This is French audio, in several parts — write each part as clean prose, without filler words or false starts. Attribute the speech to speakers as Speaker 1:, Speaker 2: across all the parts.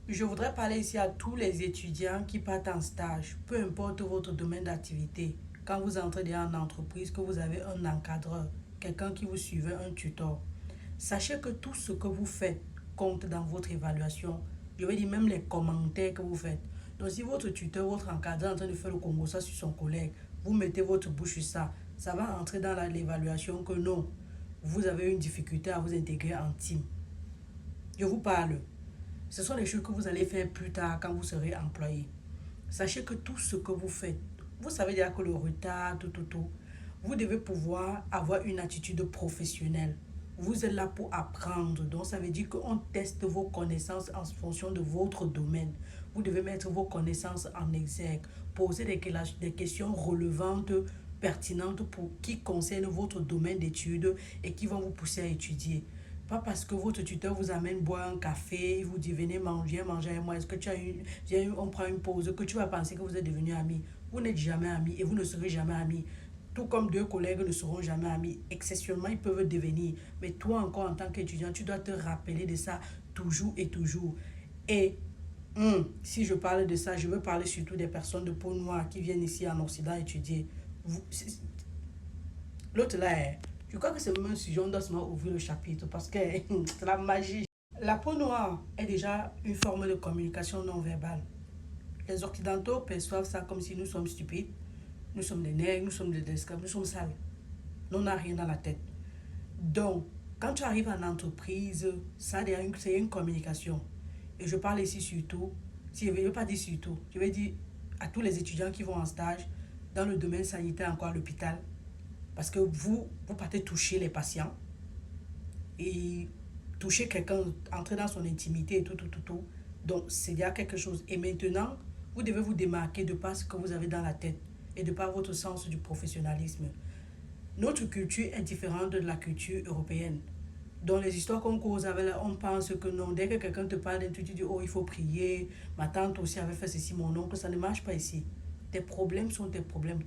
Speaker 1: Je voudrais parler ici à tous les étudiants qui partent en stage, peu importe votre domaine d'activité. Quand vous entrez dans une entreprise, que vous avez un encadreur, quelqu'un qui vous suivait, un tuteur. Sachez que tout ce que vous faites compte dans votre évaluation. Je veux dire même les commentaires que vous faites. Donc si votre tuteur, votre encadreur est en train de faire le Congo ça sur son collègue, vous mettez votre bouche sur ça, ça va entrer dans l'évaluation que non, vous avez une difficulté à vous intégrer en team. Je vous parle. Ce sont les choses que vous allez faire plus tard quand vous serez employé. Sachez que tout ce que vous faites, vous savez déjà que le retard, tout, vous devez pouvoir avoir une attitude professionnelle. Vous êtes là pour apprendre. Donc, ça veut dire qu'on teste vos connaissances en fonction de votre domaine. Vous devez mettre vos connaissances en exergue, poser des questions relevantes, pertinentes pour qui concernent votre domaine d'études et qui vont vous pousser à étudier. Pas parce que votre tuteur vous amène boire un café, vous dit venez manger, manger avec moi, est-ce que tu as on prend une pause, que tu vas penser que vous êtes devenus amis. Vous n'êtes jamais amis et vous ne serez jamais amis. Tout comme deux collègues ne seront jamais amis. Exceptionnellement, ils peuvent devenir. Mais toi encore en tant qu'étudiant, tu dois te rappeler de ça toujours et toujours. Et si je parle de ça, je veux parler surtout des personnes de peau noire qui viennent ici en Occident étudier. L'autre là, je crois que c'est même un sujet, on doit seulement ouvrir le chapitre parce que c'est la magie. La peau noire est déjà une forme de communication non verbale. Les Occidentaux perçoivent ça comme si nous sommes stupides, nous sommes des nègres, nous sommes des esclaves, nous sommes sales. Nous n'avons rien dans la tête. Donc, quand tu arrives en entreprise, ça c'est une communication. Et je parle ici surtout, si je ne veux pas dire surtout, je vais dire à tous les étudiants qui vont en stage dans le domaine sanitaire, encore à l'hôpital, parce que vous partez toucher les patients et toucher quelqu'un, entrer dans son intimité et tout. Donc, c'est déjà quelque chose. Et maintenant, vous devez vous démarquer de par ce que vous avez dans la tête et de par votre sens du professionnalisme. Notre culture est différente de la culture européenne. Dans les histoires qu'on cause avec, on pense que non, dès que quelqu'un te parle d'un truc, tu dis, oh, il faut prier, ma tante aussi avait fait ceci, mon oncle, ça ne marche pas ici. Tes problèmes sont tes problèmes.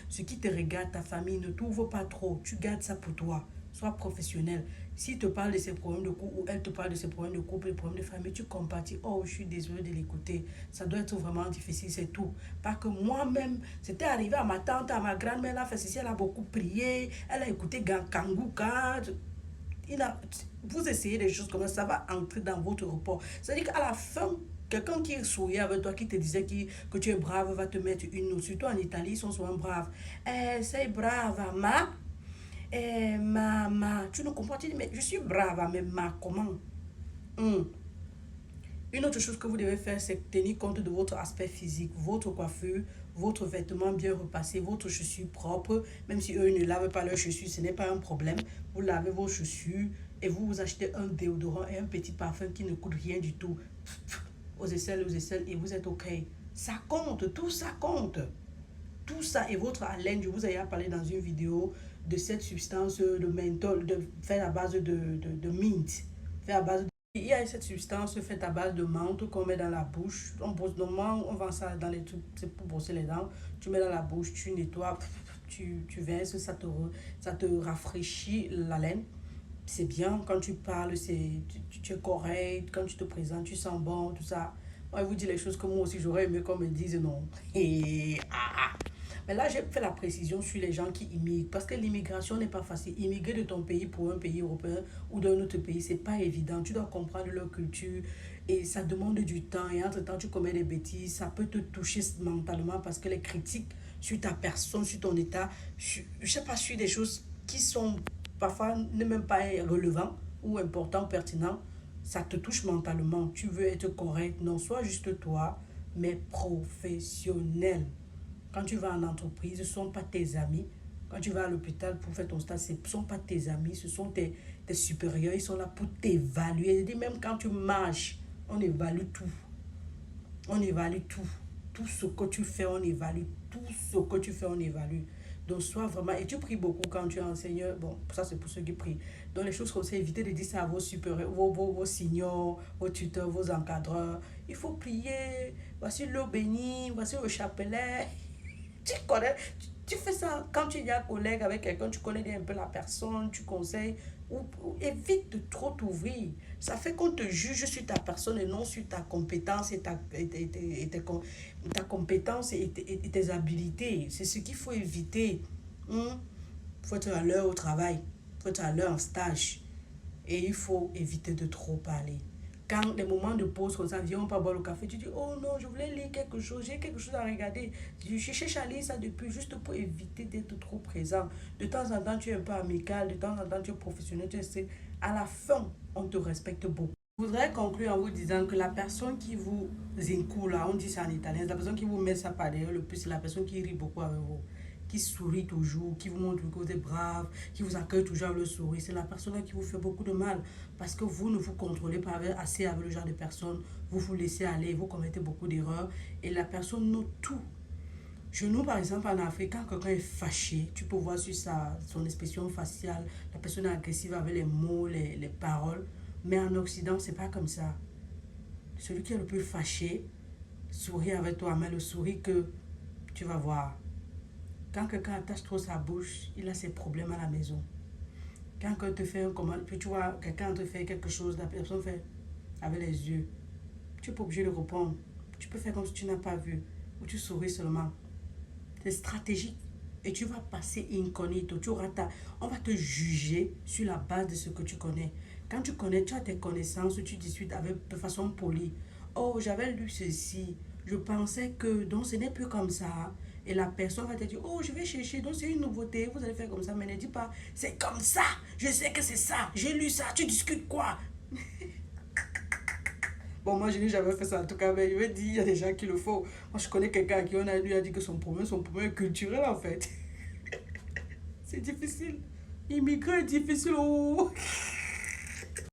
Speaker 1: Ce qui te regarde, ta famille, ne t'ouvre pas trop. Tu gardes ça pour toi. Sois professionnel. S'il te parle de ses problèmes de couple ou elle te parle de ses problèmes de couple, des problèmes de famille, tu compatis. Oh, je suis désolée de l'écouter. Ça doit être vraiment difficile, c'est tout. Parce que moi-même, c'était arrivé à ma tante, à ma grand-mère, elle a fait ceci, elle a beaucoup prié, elle a écouté Kanguka. Vous essayez des choses comme ça va entrer dans votre report. C'est-à-dire qu'à la fin, quelqu'un qui souriait avec toi, qui te disait que tu es brave, va te mettre une note. Surtout en Italie, ils sont souvent braves. C'est brave, ma. Tu ne comprends pas, tu dis, mais je suis brave, mais ma, comment? Hum. Une autre chose que vous devez faire, c'est tenir compte de votre aspect physique, votre coiffure, votre vêtement bien repassé, votre chaussure propre. Même si eux ne lavent pas leurs chaussures, ce n'est pas un problème. Vous lavez vos chaussures et vous vous achetez un déodorant et un petit parfum qui ne coûte rien du tout. Aux aisselles et vous êtes OK. Ça compte, tout ça compte. Tout ça et votre haleine, je vous ai parlé dans une vidéo de cette substance de menthol, faite à base de mint, fait à base de il y a cette substance faite à base de menthe qu'on met dans la bouche. On brosse, normalement, on vend ça dans les trucs, c'est pour brosser les dents. Tu mets dans la bouche, tu nettoies, tu verses, ça te rafraîchit la laine. C'est bien, quand tu parles, tu es correct, quand tu te présentes, tu sens bon, tout ça. Moi, je vous dis les choses que moi aussi, j'aurais aimé qu'on me dise non. Et, mais là, j'ai fait la précision sur les gens qui immigrent. Parce que l'immigration n'est pas facile. Immigrer de ton pays pour un pays européen ou d'un autre pays, c'est pas évident. Tu dois comprendre leur culture et ça demande du temps. Et entre-temps, tu commets des bêtises. Ça peut te toucher mentalement parce que les critiques sur ta personne, sur ton état, je sais pas, sur des choses qui sont parfois ne même pas relevant ou important, pertinent, ça te touche mentalement. Tu veux être correct, non, sois juste toi, mais professionnel. Quand tu vas en entreprise, ce ne sont pas tes amis. Quand tu vas à l'hôpital pour faire ton stage, ce ne sont pas tes amis, ce sont tes supérieurs. Ils sont là pour t'évaluer. Même quand tu marches, on évalue tout. On évalue tout. Tout ce que tu fais, on évalue. Tout ce que tu fais, on évalue. Donc, sois vraiment. Et tu pries beaucoup quand tu es enseignant. Bon, ça, c'est pour ceux qui prient. Donc, les choses comme ça, évitez de dire ça à vos supérieurs, vos seniors, vos tuteurs, vos encadreurs. Il faut prier. Voici l'eau bénie. Voici le chapelet. Tu connais. Tu fais ça quand tu es un collègue avec quelqu'un, tu connais un peu la personne, tu conseilles, ou évite de trop t'ouvrir. Ça fait qu'on te juge sur ta personne et non sur ta compétence ta compétence et tes habilités. C'est ce qu'il faut éviter. Il faut être à l'heure au travail, il faut être à l'heure en stage. Et il faut éviter de trop parler. Quand les moments de pause comme ça, viens pas boire le café, tu dis, oh non, je voulais lire quelque chose, j'ai quelque chose à regarder. Je cherche à lire ça depuis, juste pour éviter d'être trop présent. De temps en temps, tu es un peu amical, de temps en temps, tu es professionnel, tu sais. À la fin, on te respecte beaucoup. Je voudrais conclure en vous disant que la personne qui vous là, on dit ça en italien, la personne qui vous met ça par derrière le plus, c'est la personne qui rit beaucoup avec vous, qui sourit toujours, qui vous montre que vous êtes brave, qui vous accueille toujours avec le sourire. C'est la personne qui vous fait beaucoup de mal parce que vous ne vous contrôlez pas assez avec le genre de personne, vous vous laissez aller, vous commettez beaucoup d'erreurs et la personne note tout. Chez nous, par exemple, en Afrique, quand quelqu'un est fâché, tu peux voir sur son expression faciale, la personne est agressive avec les mots, les paroles. Mais en Occident, c'est pas comme ça. Celui qui est le plus fâché sourit avec toi, mais le sourire que tu vas voir. Quand quelqu'un attache trop sa bouche, il a ses problèmes à la maison. Quand quelqu'un te fait un commande, puis tu vois, quelqu'un te fait quelque chose, la personne fait avec les yeux. Tu n'es pas obligé de répondre. Tu peux faire comme si tu n'as pas vu. Ou tu souris seulement. C'est stratégique. Et tu vas passer incognito. On va te juger sur la base de ce que tu connais. Quand tu connais, tu as tes connaissances, tu discutes de façon polie. Oh, j'avais lu ceci. Je pensais que, donc ce n'est plus comme ça. Et la personne va te dire, oh, je vais chercher, donc c'est une nouveauté, vous allez faire comme ça. Mais ne dis pas, c'est comme ça, je sais que c'est ça, j'ai lu ça, tu discutes quoi? Bon, moi, je n'ai jamais fait ça. En tout cas, mais je vais dire, il y a des gens qui le font. Moi, je connais quelqu'un à qui lui a dit que son problème est culturel, en fait. C'est difficile. Immigrer est difficile. Oh.